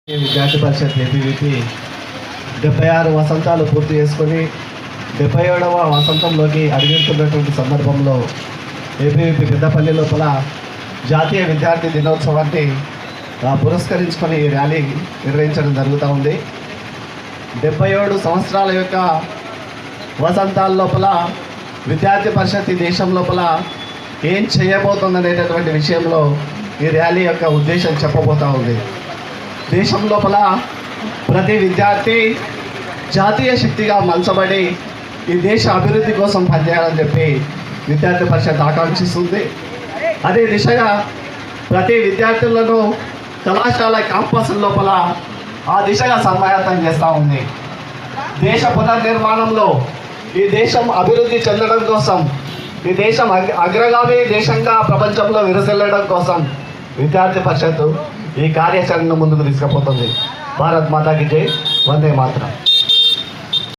విద్యార్థి పరిషత్ ఏబీవీపీ 76 వసంతాలు పూర్తి చేసుకొని 77వ వసంతంలోకి అడుగుతున్నటువంటి సందర్భంలో ఏబీవీపీ పెద్దపల్లి లోపల జాతీయ విద్యార్థి దినోత్సవాన్ని పురస్కరించుకొని ఈ ర్యాలీ నిర్వహించడం జరుగుతూ ఉంది. 77 సంవత్సరాల యొక్క వసంతాల లోపల విద్యార్థి పరిషత్ ఈ దేశం లోపల ఏం చేయబోతుందనేటటువంటి విషయంలో ఈ ర్యాలీ యొక్క ఉద్దేశం చెప్పబోతూ ఉంది. దేశం లోపల ప్రతి విద్యార్థి జాతీయ శక్తిగా మలచబడి ఈ దేశ అభివృద్ధి కోసం పనిచేయాలని చెప్పి విద్యార్థి పరిషత్ ఆకాంక్షిస్తుంది. అదే దిశగా ప్రతి విద్యార్థులను కళాశాల క్యాంపస్ లోపల ఆ దిశగా సమాయత్తం చేస్తూ ఉంది. దేశ పునర్నిర్మాణంలో ఈ దేశం అభివృద్ధి చెందడం కోసం, ఈ దేశం అగ్రగామి దేశంగా ప్రపంచంలో విరసిల్లడం కోసం విద్యార్థి పరిషత్ ఈ కార్యాచరణను ముందుకు తీసుకుపోతుంది. భారత్ మాతాకి జై, వందే మాతరం.